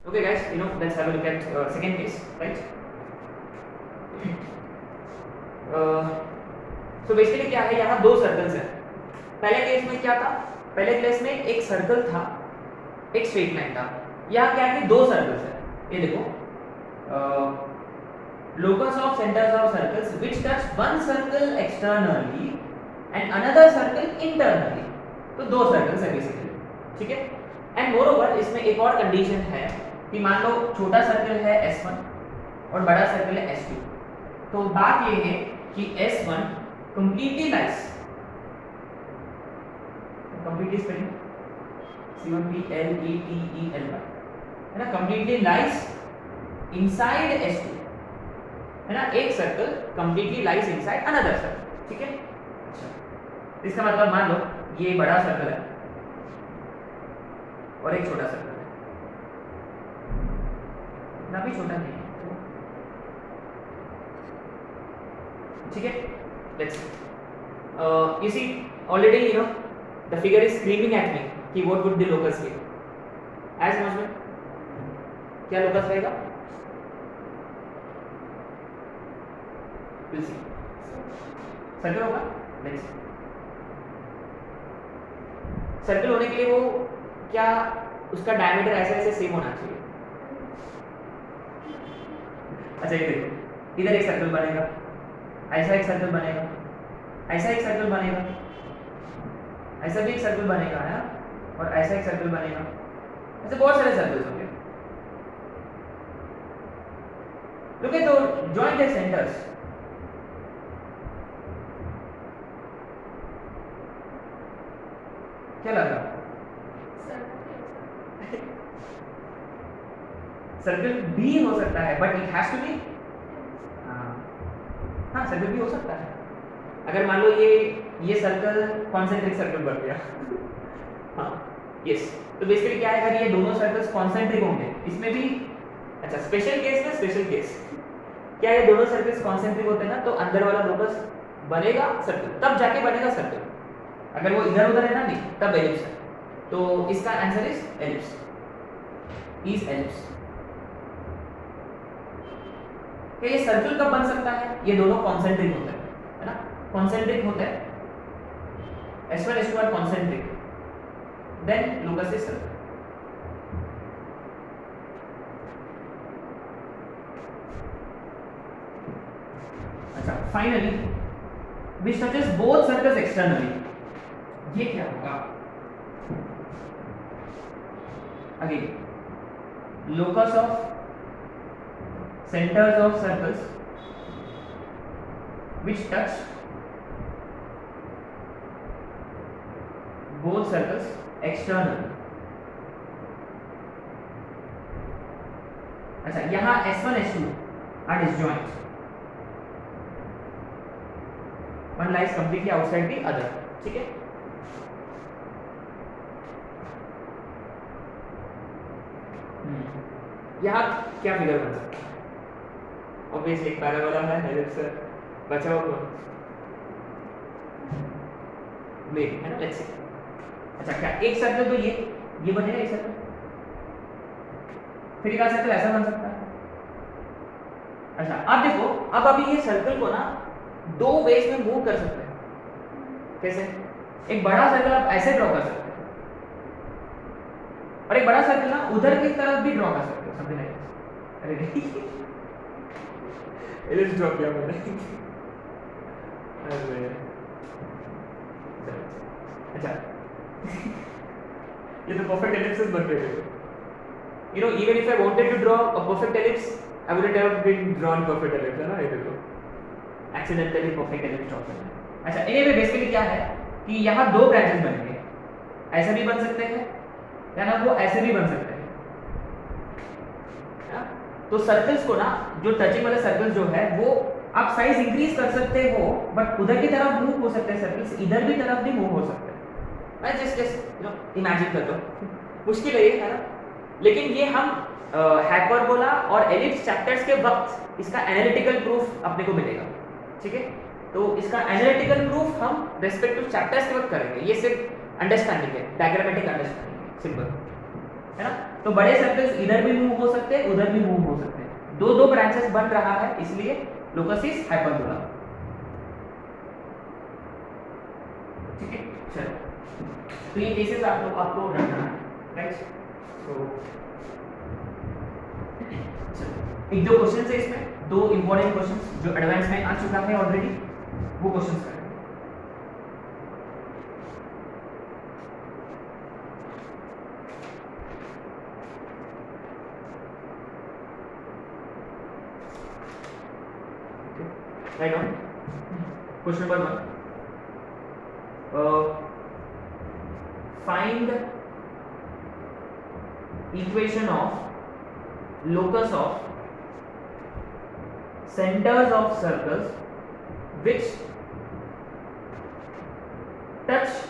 Okay guys, let's have a look at second case, right? So basically क्या है, यहाँ दो सर्कल्स हैं. पहले केस में क्या था? पहले केस में एक सर्कल था, एक स्ट्रेट लाइन था. यहाँ क्या है, दो सर्कल्स हैं. ये देखो, locus of centers of circles which touch one circle externally and another circle internally. तो दो सर्कल्स है बेसिकली, ठीक है. एंड मोरओवर इसमें एक और कंडीशन है कि मान लो छोटा सर्कल है S1 और बड़ा सर्कल है S2. तो बात ये है कि S1 completely lies, completely spelling C1PLETELY है ना, completely lies inside S2 है ना. एक circle completely lies inside another circle, ठीक है. अच्छा, इसका मतलब मान लो ये बड़ा सर्कल है और एक छोटा सर्कल है ना, भी छोटा नहीं है, ठीक है. Let's you see already the figure is screaming at me कि what would the locus be. आया समझ में क्या locus रहेगा? we'll see. सर्कल होगा. Let's see. सर्कल होने के लिए वो क्या, उसका डायमीटर ऐसे ऐसे सेम होना चाहिए. अच्छा ये देखो, इधर एक सर्कल बनेगा, ऐसा एक सर्कल बनेगा, ऐसा एक सर्कल बनेगा, ऐसा भी एक सर्कल बनेगा है, और ऐसा एक सर्कल बनेगा. ऐसे बहुत सारे सर्कल्स होंगे. Look at the joint their centres. क्या लग रहा? सर्कल भी हो सकता है, but it has to be, हाँ सर्कल भी हो सकता है. अगर मान लो ये सर्कल कॉन्सेंट्रिक सर्कल बन गया हाँ यस. तो बेसिकली क्या है, अगर ये दोनों सर्कल्स कॉन्सेंट्रिक होंगे, इसमें भी अच्छा स्पेशल केस में स्पेशल केस क्या, ये दोनों सर्कल्स कॉन्सेंट्रिक होते हैं ना, तो अंदर वाला लोकस बनेगा सर्कल, तब जाके बनेगा सर्कल. अगर वो इधर उधर है ना, नहीं, तब एलिप्स है. तो इसका answer is ellipse, is ellipse. क्या ये सर्कल कब बन सकता है? ये दोनों कॉन्सेंट्रिक होते हैं, है ना, कॉन्सेंट्रिक होते हैं. S1 S2 are concentric, then locus is circle. अच्छा, finally which touches both circles externally. ये क्या होगा? Again locus of centers of circles which touch both circles externally. अच्छा, यहाँ S1 S2 are disjoint. One lies completely outside the other, ठीक है. यहाँ क्या फिगर बन सकता है? ऑब्वियसली एक पैराबोला है, एलिप्स है, बचा हुआ कौन? मेन है ना. Let's see. अच्छा, क्या एक सर्कल तो ये बनेगा, एक सर्कल, फिर एक सर्कल ऐसा बन सकता है. अच्छा, अब देखो, अब अभी ये सर्कल को ना दो वेज में मूव कर सकते हैं. कैसे? एक बड़ा सर्कल आप ऐसे ड्रॉ कर सकते हैं, और एक बड़ा सर्कल ना उधर की तरफ भी ड्रॉ कर सकते हो, समथिंग लाइक दिस. अरे नहीं, एलिप्स ड्रॉ किया मैंने. अरे अच्छा ये तो परफेक्ट एलिप्सेस बन रहे थे. even if I wanted to draw a perfect ellipse, I wouldn't have been drawn perfect ellipse, है ना. ये देखो, एक्सीडेंटली परफेक्ट एलिप्स ड्रॉ करना. अच्छा, एनीवे बेसिकली क्या है कि यहाँ दो ब्रांचेस बनेंगे, ऐसे भी बन सकते हैं या ना वो ऐसे भी बन सकते हैं. तो सर्कल्स को ना, जो टचिंग वाले सर्कल्स जो है वो आप साइज इंक्रीज कर सकते हो, बट उधर की तरफ मूव हो सकते हैं सर्कल्स, इधर भी तरफ भी मूव हो सकते हैं. मैं जस्ट इमेजिन कर लो, मुश्किल है ये, है ना. लेकिन ये हम हाइपरबोला और एलिप्स चैप्टर्स के वक्त इसका एनालिटिकल प्रूफ अपने को मिलेगा, ठीक है. तो इसका एनालिटिकल प्रूफ हम रेस्पेक्ट टू चैप्टर्स के वक्त करेंगे. ये सिर्फ अंडरस्टैंडिंग है, डायग्रामेटिक अंडरस्टैंडिंग, सिंपल है ना. तो बड़े सर्कल्स इधर भी मूव हो सकते हैं, उधर भी मूव हो सकते हैं, दो दो ब्रांचेस बन रहा है, इसलिए लोकस इज हाइपरबोला। ठीक है, चलो तो ये केसेस आपको रखना है, राइट। तो एक दो क्वेश्चन है इसमें, दो इंपॉर्टेंट क्वेश्चन जो एडवांस में आ चुका है ऑलरेडी, वो क्वेश्चंस करेंगे। Right on. Question number 1, find equation of locus of centers of circles which touches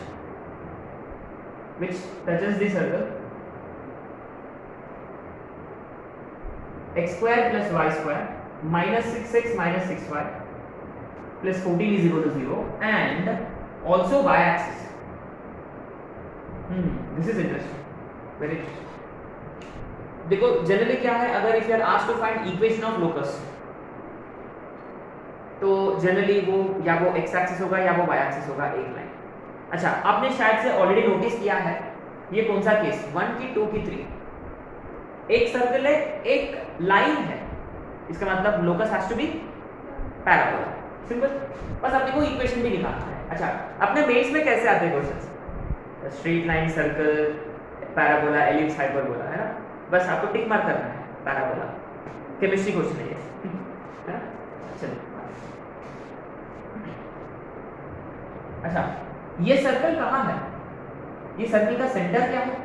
the circle x square plus y square minus 6x minus 6y plus 14 is equal to 0 and also y axis. This is interesting, very interesting. देखो generally क्या है, अगर if you are asked to find equation of locus, तो generally वो या वो x axis होगा या वो वाई एक्सिस होगा, एक लाइन। अच्छा, आपने शायद से ऑलरेडी नोटिस किया है, ये कौन सा केस, 1 की 2 की 3, एक सर्कल है, एक लाइन है, इसका मतलब locus has to be parabola, simple. बस अपने को इक्वेशन भी निकालना है। अच्छा, अपने मेंस में कैसे आते हैं questions, straight line, circle, parabola, ellipse, hyperbola, है ना, बस आपको टिक मार्क करना है, पैराबोला, केमिस्ट्री क्वेश्चन है ये। चलिए, अच्छा ये सर्कल कहाँ है, ये सर्कल का सेंटर क्या है,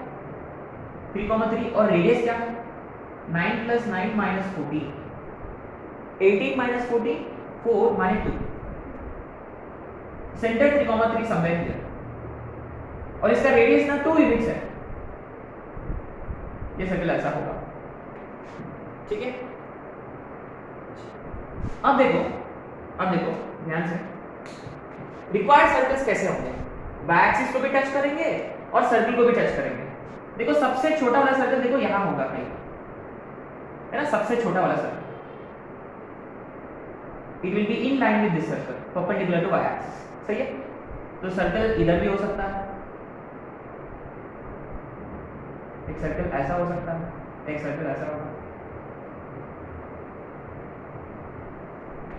3,3, और रेडियस क्या है, 9 + 9 - 14, 18 - 14, 4 - 2, सेंटर 3,3 समवेयर हियर, और इसका रेडियस ना 2 यूनिट्स है, ये सर्कल ऐसा होगा, ठीक है। अब देखो ध्यान से, रिक्वायर्ड सर्कल्स कैसे होंगे, वाई एक्सिस को भी टच करेंगे और सर्कल को भी टच करेंगे। देखो सबसे छोटा वाला सर्कल देखो यहां होगा कहीं, है ना, सबसे छोटा वाला circle, it will be in line with this circle perpendicular to y axis, सही है। तो सर्कल इधर भी हो सकता है, एक सर्कल ऐसा हो सकता है, एक सर्कल ऐसा होगा,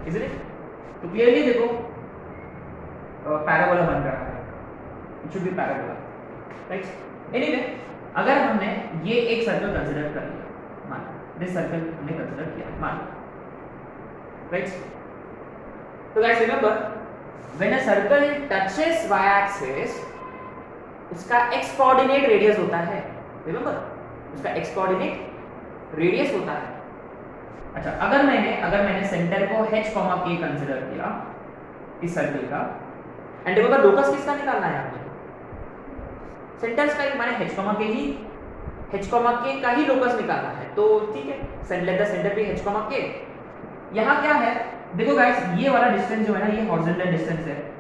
इजंट इट। तो क्लियरली देखो पैराबोला बन रहा है, it should be parabola, right. Anyway, अगर हमने ये एक सर्कल कंसीडर कर लिया, मान दिस सर्कल हमने कंसीडर किया, मान, राइट। तो guys remember, when a circle touches y axis, उसका एक्स कोऑर्डिनेट रेडियस होता है, रिमेंबर, उसका एक्स कोऑर्डिनेट रेडियस होता है। अच्छा, अगर मैंने सेंटर को h, k कंसीडर किया इस सर्कल का, एंड रिमेंबर लोकस किसका निकालना है आपको, सेंटर्स का ही, माने h, k का ही लोकस निकालना है, तो ठीक है, let the centre be h, k। यहाँ क्या है, देखो गाइस, ये वाला डिस्टेंस जो है ना, ये हॉरिजॉन्टल डिस्टेंस है,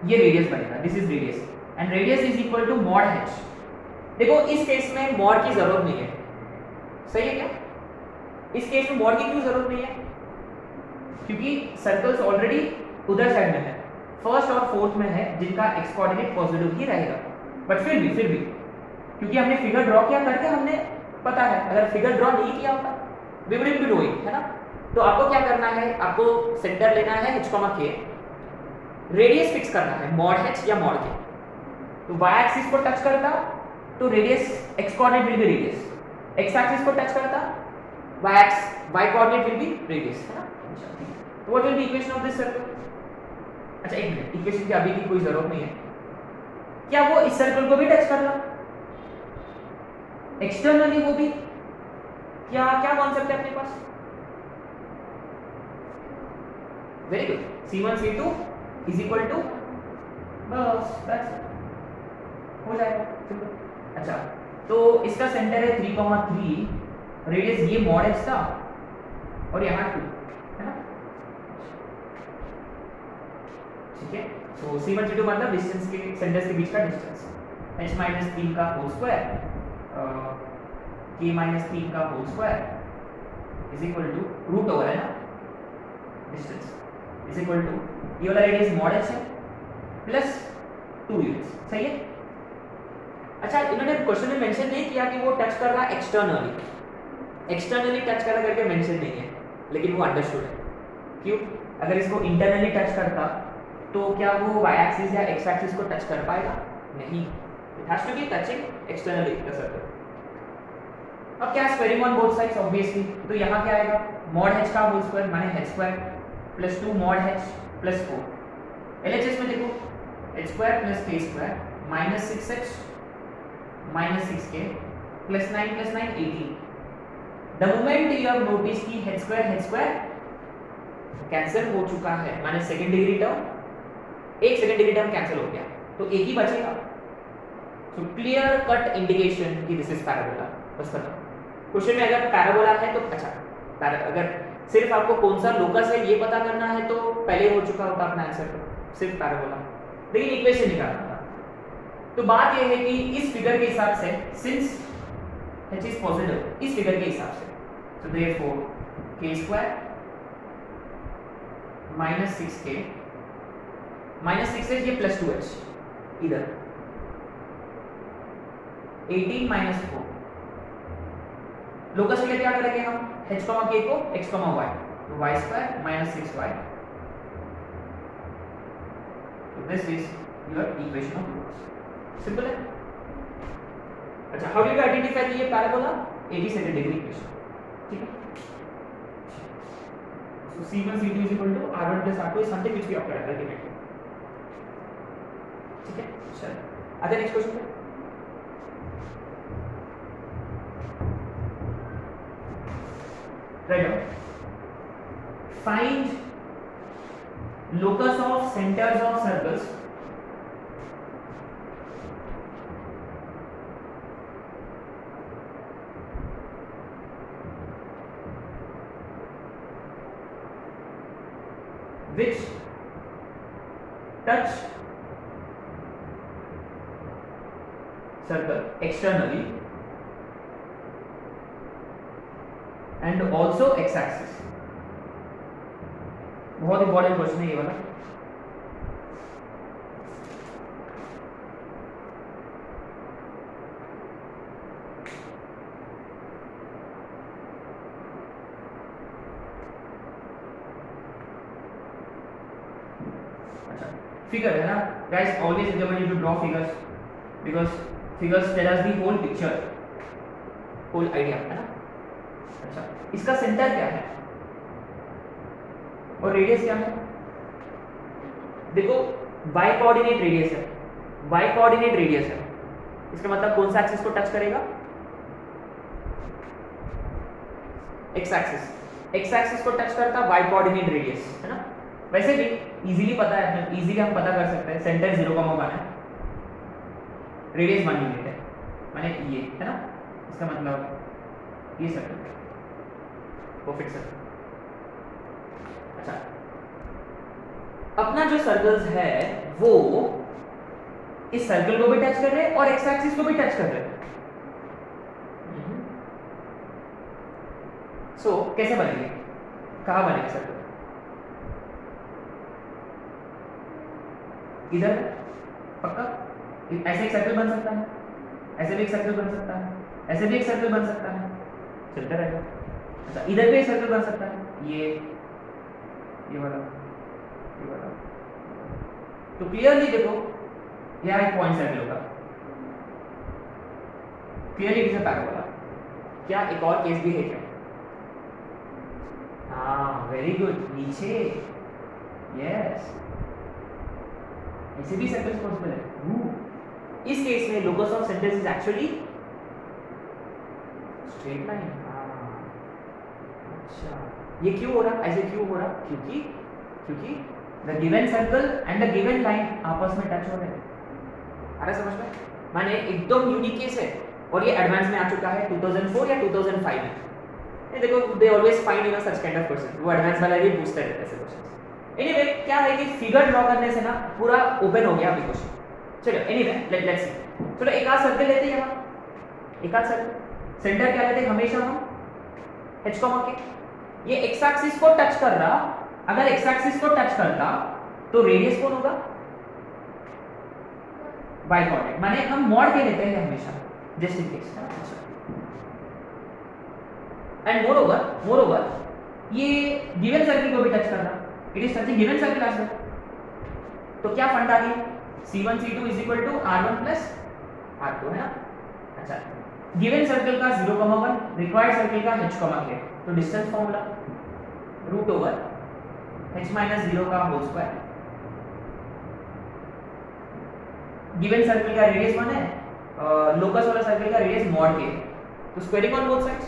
ये रेडियस बनेगा, this is radius, and radius is equal to mod h। देखो इस केस में मॉड की जरूरत नहीं है, सही है क्या, इस केस में मॉड की क्यों जरूरत नहीं है, क्योंकि सर्कल्स ऑलरेडी उधर साइड में है, फर्स्ट और फोर्थ में है, जिनका एक्स कोऑर्डिनेट पॉजिटिव ही रहेगा। बट फिर भी क्योंकि हमने फिगर ड्रॉ किया करके हमने पता है, अगर फिगर ड्रॉ नहीं किया होता वी वुडंट बी डूइंग, है ना। तो आपको क्या करना है, आपको सेंटर लेना है h, k, रेडियस फिक्स करना है मॉड h या मॉड k, तो y एक्सिस को टच करता तो radius x coordinate will be radius, x axis को टच करता y coordinate will be radius, है ना। तो what will be equation of this circle. अच्छा एक मिनट, इक्वेशन की अभी की कोई जरूरत नहीं है, क्या वो इस सर्कल को भी टच कर रहा, एक्सटर्नली वो भी, क्या कॉन्सेप्ट है अपने पास, very good, C1 C2 is equal to, बस दैट्स हो जाएगा, सिंपल। अच्छा, तो इसका सेंटर है 3,3, रेडियस ये मॉड h था और यहाँ 2, है ना, ठीक है। तो C1 C2 मतलब डिस्टेंस के, सेंटर्स के बीच का डिस्टेंस, h - 3 का होल स्क्वायर k माइनस 3 का whole square is equal to root over है ना डिस्टेंस इज इक्वल टू ये वाला रेडियस मॉड h है प्लस 2 यूनिट्स। सही है। अच्छा इन्होंने क्वेश्चन में मेंशन नहीं किया कि वो टच कर रहा है एक्सटर्नली टच कर रहा करके मेंशन नहीं है, लेकिन वो अंडरस्टूड है। क्यों? अगर इसको इंटरनली टच करता तो क्या वो y एक्सिस या x एक्सिस को टच कर पाएगा? नहीं। It has to be touching externally the circle. अब क्या squaring on both sides obviously, तो यहाँ क्या आएगा मॉड h का होल स्क्वायर माने h square plus 2 mod h plus 4। LHS में देखो h square plus k square minus 6h minus 6k plus 9 plus 9 18। The moment you have notice की h square cancel हो चुका है, माने सेकंड डिग्री टर्म एक second degree term cancel हो गया तो एक ही बचेगा। सो क्लियर कट इंडिकेशन कि दिस इज पैराबोला। बस खत्म। क्वेश्चन में अगर पैराबोला है तो अच्छा अगर सिर्फ आपको कौन सा लोकस है ये पता करना है तो पहले हो चुका होता अपना आंसर, तो सिर्फ पैराबोला, लेकिन इक्वेशन निकालना था। तो बात यह है कि इस फिगर के हिसाब से सिंस h इज पॉजिटिव इस फिगर के हिसाब से so therefore k square minus 6k minus 6h ये प्लस 2h इधर 18 माइनस 4 लोकस के लिए क्या करेंगे हम h, k को x, y तो y स्क्वायर माइनस 6y। तो this is your equation of locus. Simple है। अच्छा हाउ डू यू आइडेंटिफाई कि ये पैराबोला? 82 degree equation. ठीक है। So C1 C2 is equal to R1 plus R2 is something which we applied ultimately. ठीक है। चलो आते नेक्स्ट क्वेश्चन पे। Right now, find locus of centers of circles which touch circle externally and also x axis। बहुत important question है ये वाला। अच्छा फिगर है ना guys, always recommend you to draw figures because figures tell us the whole picture, whole idea है ना। अच्छा इसका सेंटर क्या है और रेडियस क्या है? देखो बाय कोऑर्डिनेट रेडियस है, बाय कोऑर्डिनेट रेडियस है, इसका मतलब कौन सा एक्सिस को टच करेगा? एक्स एक्सिस, एक्स एक्सिस को टच करता बाय कोऑर्डिनेट रेडियस है ना। वैसे भी इजीली पता है, इजीली हम पता कर सकते हैं सेंटर 0,1 है, रेडियस 1 यूनिट है, माने ये है ना, इसका मतलब ये सर्कल परफेक्ट सर्कल। अच्छा अपना जो सर्कल्स है वो इस सर्कल को भी टच कर रहे हैं और एक्स एक्सिस को भी टच कर रहे हैं। सो कैसे बनेंगे, कहां बनेगा सर्कल? इधर पक्का ऐसे एक सर्कल बन सकता है, ऐसे भी एक सर्कल बन सकता है, ऐसे भी एक सर्कल बन सकता है, चलता रहेगा। अच्छा इधर भी एक सर्कल बन सकता है, ये वाला, ये वाला। तो क्लियरली देखो यह एक पॉइंट सर्कल होगा, clearly it is a parabola. क्या एक और केस भी है क्या? हाँ वेरी गुड, नीचे, यस ऐसे भी सर्कल्स पॉसिबल है। इस केस में locus of centres is actually straight line. अच्छा ये क्यों हो रहा, ऐसे क्यों हो रहा? क्योंकि the given circle and the given line आपस में टच हो रहे हैं। आ रहा समझ में? माने एकदम यूनिक केस है और ये एडवांस में आ चुका है 2004 या 2005 में। ये देखो they always find you know such kind of question, वो एडवांस वाला भी पूछते रहते हैं ऐसे क्वेश्चन। एनीवे क्या है कि फिगर ड्रॉ करने से ना पूरा ओपन हो गया अभी क्वेश्चन। चलो एनीवे लेट्स सी। चलो एक आध सर्कल लेते हैं यहाँ, एक आध सर्कल। सेंटर क्या लेते हैं हमेशा हम h कॉमा के। ये x एक्सिस को टच कर रहा, अगर x एक्सिस को टच करता तो रेडियस कौन होगा, y कोऑर्डिनेट, माने हम मॉड के लेते हैं हमेशा just in case. And moreover ये गिवन सर्किल को भी टच कर रहा, it is touching given circle as well. तो क्या फंड आ गई, C1 C2 is equal to R1 plus R2 है ना। अच्छा, गिवन सर्कल का 0,1, रिक्वायर्ड सर्कल का h, k, तो distance formula root over h minus 0 का होल स्क्वायर। गिवन सर्कल का रेडियस 1 है, लोकस वाला सर्कल का रेडियस मॉड k, तो स्क्वायरिंग ऑन बोथ साइड्स,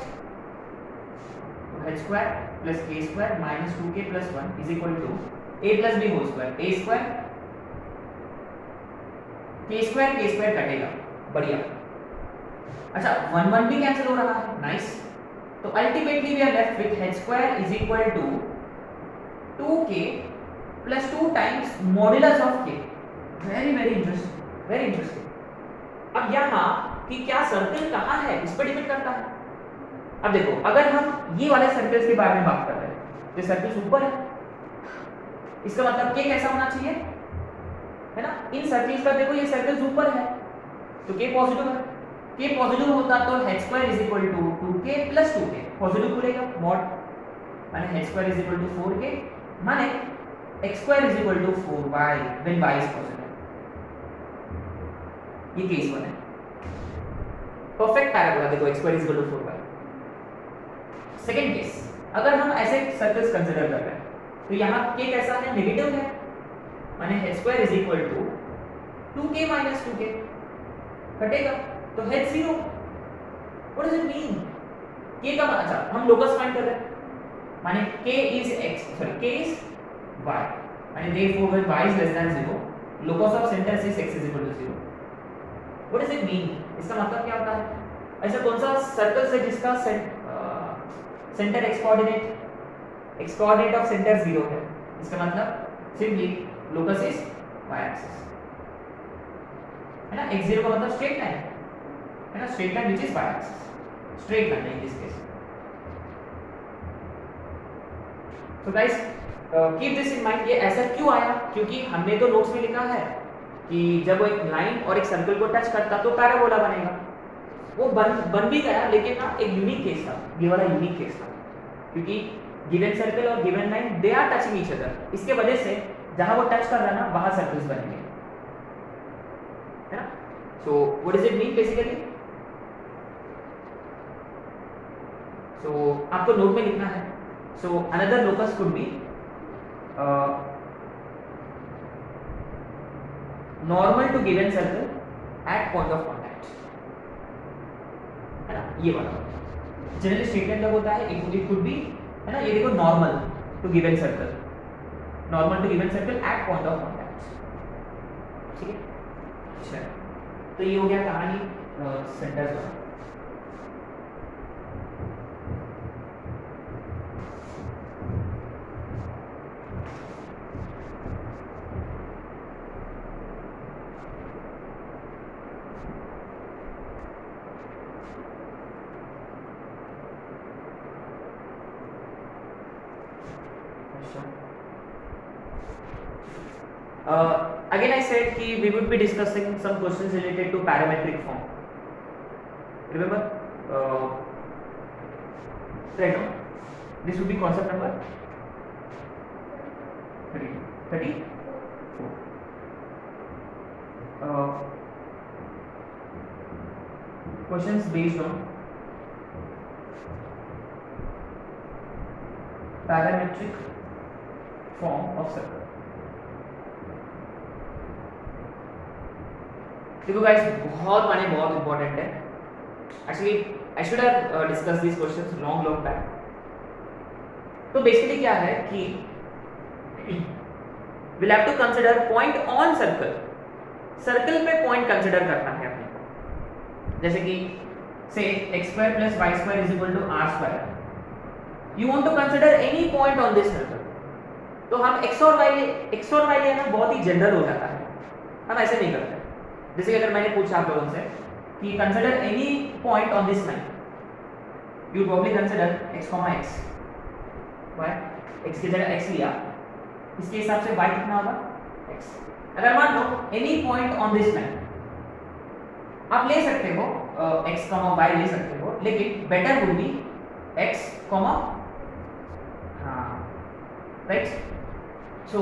तो h square plus k square minus 2k plus 1 is equal to a plus b whole square, a square k square कटेगा, बढ़िया। अच्छा 1 1 भी कैंसिल हो रहा है, नाइस। तो ultimately we are left with h square is equal to 2k plus 2 times modulus of k। Very interesting. अब यहाँ कि क्या सर्कल कहाँ है इस पर डिपेंड करता है। अब देखो, अगर हम ये वाले सर्कल्स के बारे में बात कर रहे हैं तो सर्कल्स ऊपर है, इसका मतलब k कैसा होना चाहिए, है ना। इन सर्कल्स का देखो ये सर्कल्स ऊपर है तो k पॉजिटिव है, k पॉजिटिव होता तो h square is equal to 2k plus 2k positive खुलेगा मॉड, माने h square is equal to 4k, माने x square is equal to 4y when y is positive. ये केस 1 है, perfect parabola, देखो x square is equal to 4y। Second case, अगर हम ऐसे circles consider कर रहे हैं तो यहाँ k कैसा है, नेगेटिव है, माने h square is equal to 2k minus 2k कटेगा तो h 0। What does it mean, k का अच्छा हम लोकस फाइंड कर रहे हैं, माने k इज y, माने therefore when y is less than 0 locus of center is x is equal to 0। What does it mean, इसका मतलब क्या होता है, ऐसा कौन सा सर्कल है जिसका centre x coordinate of centre 0 है, इसका मतलब simply locus is y axis, है ना। x0 का मतलब स्ट्रेट लाइन, है ना, straight line which is y axis, straight line in this case. तो guys keep this in mind, ये ऐसा क्यों आया, क्योंकि हमने तो नोट्स में लिखा है कि जब वो एक लाइन और एक सर्कल को टच करता तो पैराबोला बनेगा, वो बन भी गया, लेकिन ना एक यूनिक केस था, ये वाला यूनिक केस था, क्योंकि गिवन सर्कल और given line they are touching each other, इसके वजह से जहां वो टच कर रहा है ना वहां सर्कल्स बनेंगे, है ना। So what does it mean basically, so आपको नोट में लिखना है। So another locus could be normal to given circle at point of contact, है ना, ये वाला जनरली स्टेटमेंट क्या होता है, इट कुड बी, है ना, ये देखो normal to given circle at point of contact, ठीक है। अच्छा, तो ये हो गया कहानी सेंटर्स का। Again I said कि we would be discussing some questions related to parametric form. Remember, right now, this would be concept number 34. Questions based on parametric form of circle. देखो गाइस, बहुत इंपॉर्टेंट है। Actually I should have discuss this questions long back. तो basically क्या है कि will have to consider point on circle पे point consider करना है अपने को, जैसे कि से x square plus y square is equal to r square, you want to consider any point on this circle, तो हम x और y लेना बहुत ही जनरल हो जाता है, हम ऐसे नहीं करते। जैसे कि अगर मैंने पूछा आप लोगों से कि consider any point on this line, you probably consider x, y, x की जगह x लिया, इसके हिसाब से y कितना होगा x। अगर मान लो any point on this line, आप ले सकते हो x, y ले सकते हो, लेकिन better would be x, right. So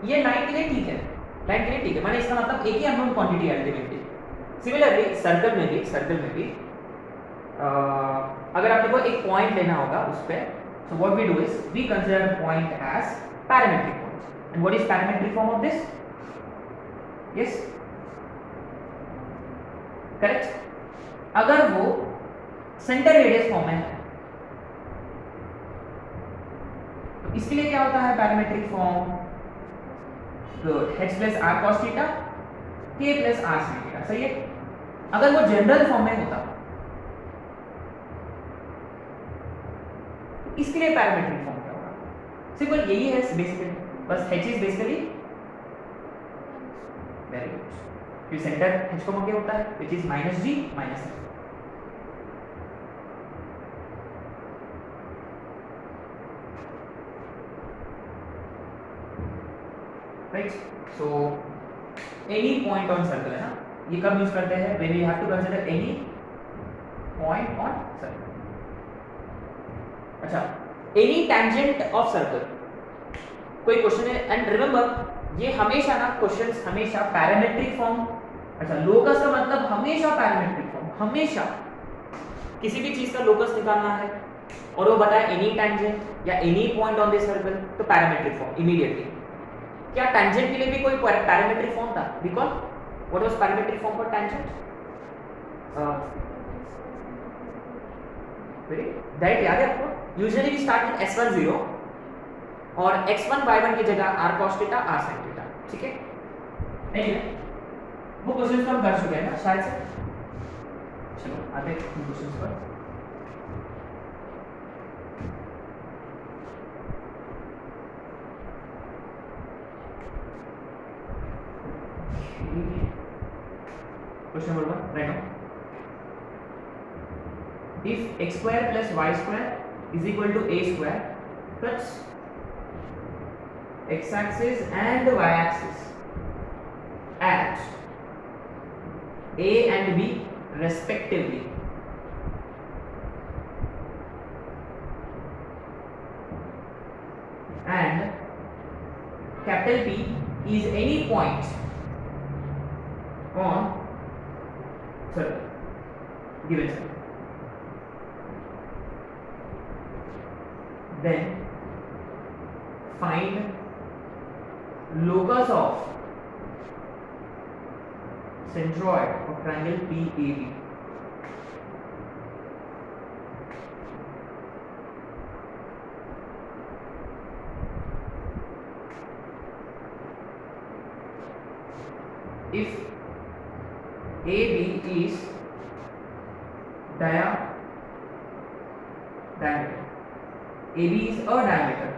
ये लाइन के लिए ठीक है, लाइन के लिए ठीक है, माने इसका मतलब एक ही अननोन क्वांटिटी है अल्टीमेटली। सिमिलरली सर्कल में भी अगर आपने को एक पॉइंट लेना होगा उस पे, so what we do is we consider point as parametric point. And what is parametric form of this? Yes, correct. अगर वो सेंटर रेडियस फॉर्म में है, तो इसके लिए क्या होता है parametric form? h plus r cos theta, k plus r sin theta, सही है। अगर वो जनरल फॉर्म में होता तो इसके लिए पैरामेट्रिक फॉर्म क्या होगा? सिंपल यही है बेसिकली, बस h is basically very good, फिर सेंटर h को क्या होता है which is -g -f। Right. So any point on circle है ना, ये कब यूज करते हैं? When you have to consider any point on circle. अच्छा, एनी टैंजेंट ऑफ सर्कल, कोई क्वेश्चन है, एंड रिमेंबर ये हमेशा ना क्वेश्चंस हमेशा पैरामेट्रिक फॉर्म, अच्छा लोकस का मतलब हमेशा पैरामेट्रिक फॉर्म, हमेशा किसी भी चीज का लोकस निकालना है और वो बताया एनी टैंजेंट या any point on this circle, तो पैरामेट्रिक फॉर्म इमीडिएटली। क्या टैंजेंट के लिए भी कोई पैरामेट्रिक फॉर्म था? Recall what was parametric form for tangent? Very that याद है आपको? Usually we start with s10 और x1 y1 की जगह r cos theta r sin theta, ठीक है। एनीवे वो क्वेश्चंस तो हम कर चुके हैं ना शायद से। चलो आते हैं क्वेश्चंस पर। Question number 1, right now. If x square plus y square is equal to a square, cuts x axis and y axis at a and b respectively, and capital P is any point on given circle, then find locus of centroid of triangle PAB. If AB is diameter, AB is a diameter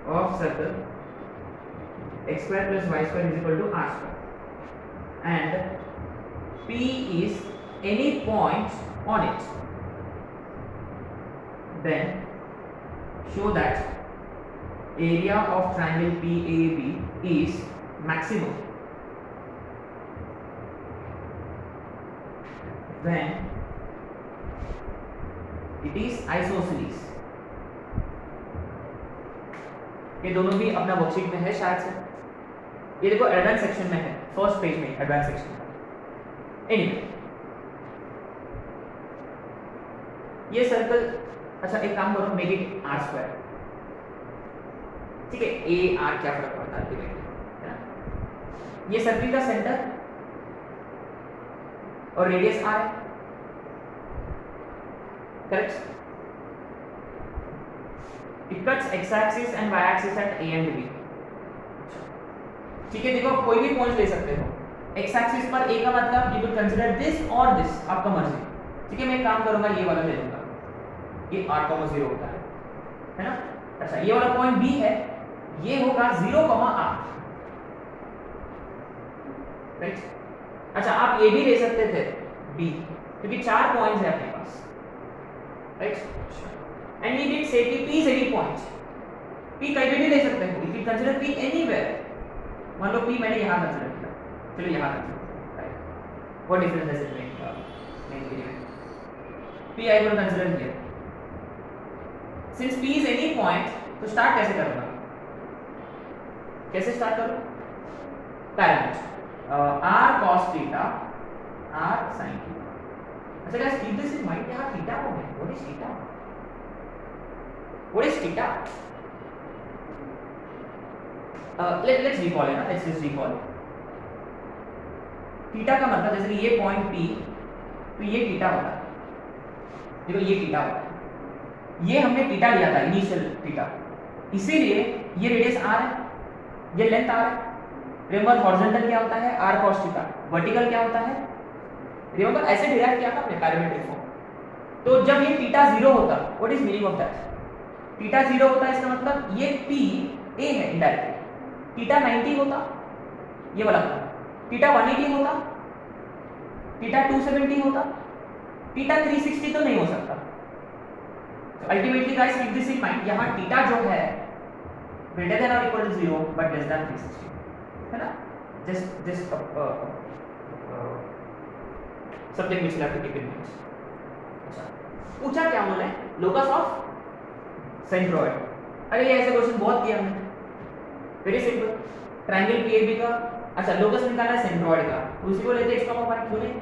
of circle x square plus y square is equal to r square, and P is any point on it, then show that area of triangle PAB is maximum when it is isosceles। ये दोनों भी अपना worksheet में है शायद से, ये देखो एडवांस सेक्शन में है, फर्स्ट पेज में एडवांस सेक्शन में। एनीवे ये सर्कल, अच्छा एक काम करो, मेक इट आर स्क्वायर, ठीक है। ए आर क्या फर्क पड़ता है अल्टीमेटली, है ना। ये सर्कल का सेंटर और रेडियस आर है, correct. It cuts x axis and y axis at a and b, ठीक है। देखो कोई भी पॉइंट ले सकते हो, x axis पर a का मतलब यू विल कंसीडर दिस और दिस, आपका मर्जी, ठीक है। मैं एक काम करूंगा, ये वाला ले लूंगा, ये r,0 होता है ना। अच्छा ये वाला पॉइंट b है, ये होगा 0,r, राइट। अच्छा आप ये भी ले सकते थे, B, क्योंकि 4 पॉइंट्स है अपने पास, राइट? एंड ही डिड से कि P is any point, P कहीं भी ले सकते हो, if you consider P anywhere, मान लो P मैंने यहाँ कंसीडर किया, चलो यहाँ consider, right? What difference does it make? P I will consider here. Since P is any point, तो स्टार्ट कैसे करूँगा? कैसे स्टार्ट करूँ? Parameter r cos theta, r sin theta. अच्छा guys, keep this in mind, यहाँ theta हो गया. What is theta? What is theta? Let's recall है ना, let's just recall. थीटा का मतलब जैसे ये पॉइंट P, तो ये थीटा होता है, देखो ये थीटा होता है, ये हमने थीटा लिया था इनिशियल थीटा, इसीलिए ये रेडियस r है, ये लेंथ r है। रिमेंबर हॉरिजॉन्टल क्या होता है? r cos थीटा, वर्टिकल क्या होता है? रिमेंबर ऐसे डिराइव किया था हमने पैरामीट्रिक फॉर्म। तो जब ये थीटा 0 होता, what is meaning of that? Theta 0 होता है, इसका मतलब ये P a है इनडायरेक्टली। थीटा 90 होता, ये वाला थीटा 180 होता, थीटा 270 होता, थीटा 360 तो नहीं हो सकता। तो ultimately guys keep this in mind, यहाँ थीटा जो है ग्रेटर देन और equal to 0 but less than 360, है ना? Just something which you have to keep in mind. अच्छा, पूछा क्या उन्होंने? Locus of centroid. अरे ये ऐसे क्वेश्चन बहुत किया हमने, वेरी सिंपल। ट्रायंगल PAB का, अच्छा लोकस निकालना है सेंट्रोइड का, उसी को लेते हैं x, y क्यों नहीं?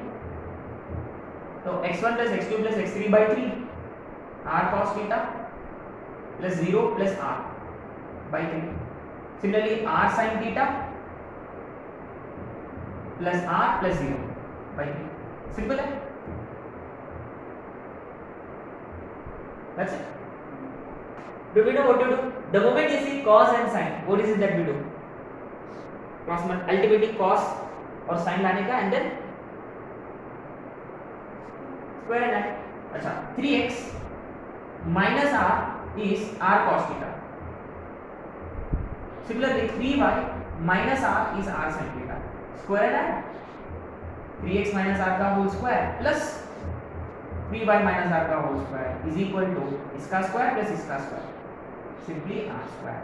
तो x1 plus x2 plus x3 by 3 r cos theta plus 0 plus r by 3. Similarly r sin theta plus r plus 0 by 3. Simple है? That's it. Do we know what to do? The moment you see cos and sin, what is it that we do? Cross ultimately cos और sin लाने का and then square and r. अच्छा, 3x minus r is r cos theta. Similarly 3y minus r is r sin theta. Square and r. 3x minus r का whole square plus 3y minus r का whole square is equal to इसका square plus इसका square. Simply r square.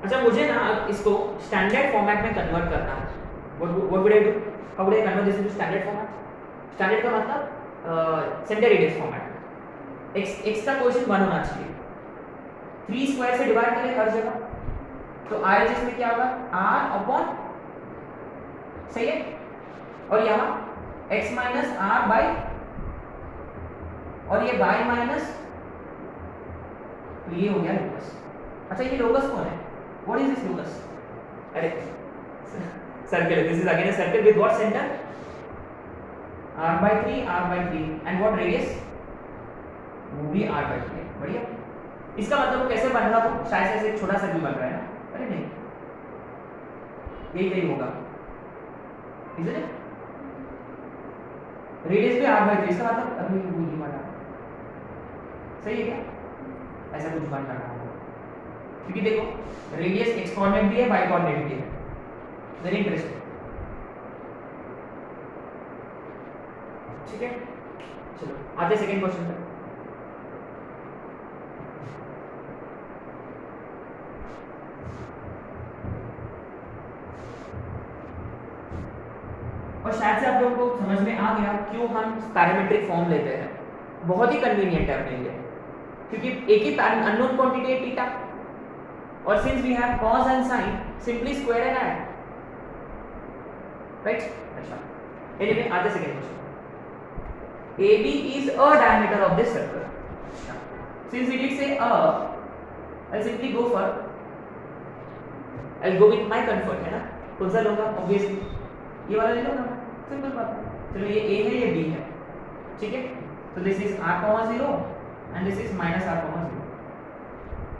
अच्छा, मुझे ना इसको standard format में convert करना है. What would I do? How would I convert this into standard format? Standard का मतलब सेंटर रेडियस फॉर्मेट। x का कोएफिशिएंट 1 होना चाहिए, 3 स्क्वायर से डिवाइड करें हर जगह, तो RHS में क्या होगा? r अपॉन, सही है? और यहाँ x माइनस r बाई, और ये y माइनस, तो ये हो गया लोकस। अच्छा, ये लोकस कौन है? What is this locus? अरे circle, this is again a circle with what centre? r by 3, r by 3 and what radius? वो भी r by 3। बढ़िया। इसका मतलब वो कैसे बन रहा हो? शायद से एक छोटा सा भी बन रहा है ना? अरे नहीं, यही होगा, isn't it? रेडियस भी r by 3, इसका मतलब अभी वो ही बन रहा है, सही है क्या? ऐसा कुछ बन रहा है, क्योंकि देखो रेडियस x कोऑर्डिनेट भी है, y कोऑर्डिनेट भी है, वेरी इंटरेस्टिंग। ठीक है, चलो आते सेकंड क्वेश्चन पे। और शायद से आप लोगों को समझ में आ गया क्यों हम पैरामीट्रिक फॉर्म लेते हैं। बहुत ही कन्वीनियंट है अपने लिए, क्योंकि एक ही अननोन क्वांटिटी है थीटा, और since we have cos and sin, simply square and add, right? अच्छा, एनीवे आते second question. AB is a diameter of this circle. Since it is a, I'll simply go for, I'll go with my comfort, है ना? कौन सा लूँगा? Obviously ये वाला ले लो ना, सिंपल बात है। चलो ये A है, ये B है, ठीक है? So this is r,0 and this is minus r,0.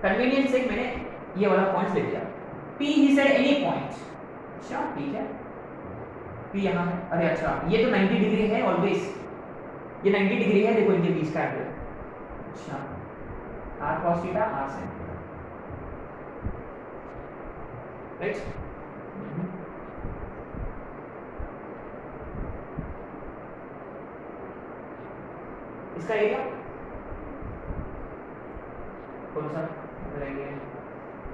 Convenience से मैंने ये वाला पॉइंट ले लिया। P he said any point. अच्छा ठीक है, P यहाँ है। अरे अच्छा, ये तो 90 डिग्री है ऑलवेज, ये 90 डिग्री है, देखो इनके बीच का एंगल। अच्छा, r cos theta, r sin theta, right? इसका एरिया कौन सा करेंगे,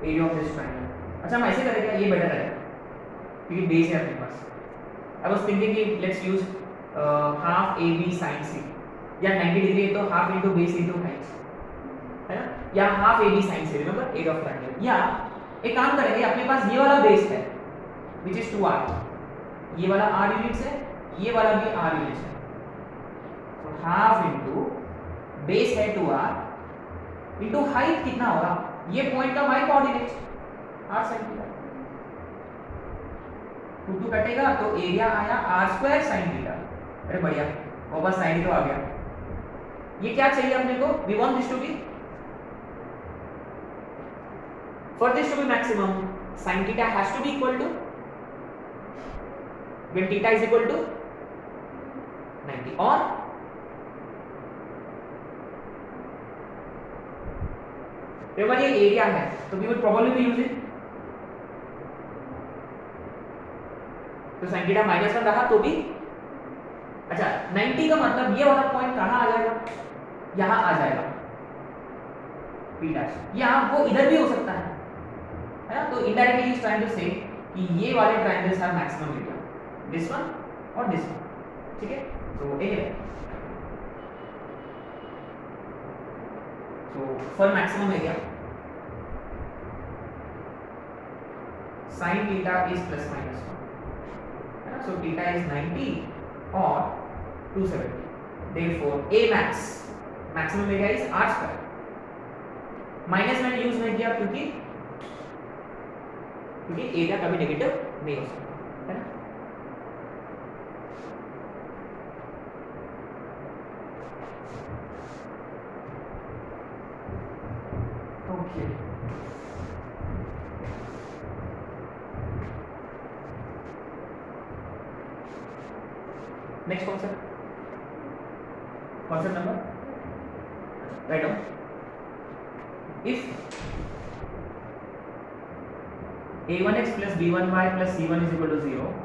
एरिया ऑफ दिस ट्रायंगल। अच्छा हम ऐसे करेंगे, ये बेटर है क्योंकि बेस है अपने पास। आई वाज थिंकिंग कि let's use half a b sine c, या 90 डिग्री है तो half into base into height, है ना, या half a b sine c, remember area of triangle. या एक काम करेंगे, अपने पास ये वाला बेस है व्हिच इज 2r, ये वाला r यूनिट्स है, ये वाला भी r यूनिट्स है, तो हाफ इनटू बेस है 2r इनटू हाइट कितना होगा, ये पॉइंट का y coordinate r sin theta, 2 कटेगा तो एरिया आया r² sin थीटा। अरे बढ़िया, वापस sin तो आ गया। ये क्या चाहिए अपने को, we want this to be, for this to be maximum sin theta has to be equal to, when theta is equal to 90, or remember ये एरिया है तो we would probably be using, तो sin theta -1 रहा तो भी, अच्छा 90 का मतलब ये वाला पॉइंट कहाँ आ जाएगा, यहाँ आ जाएगा P', या वो इधर भी हो सकता है ना, तो इनडायरेक्टली इज ट्राइंग टू से कि ये वाले triangles have maximum area, this one और दिस वन, ठीक है। तो area, so for maximum area sin theta is plus minus 1, so theta is 90 or 270, therefore a max, maximum area is r², minus मैंने use नहीं किया क्योंकि area कभी negative नहीं हो सकता, है ना। Okay, next concept number, write down, if a1x plus b1y plus c1 is equal to 0,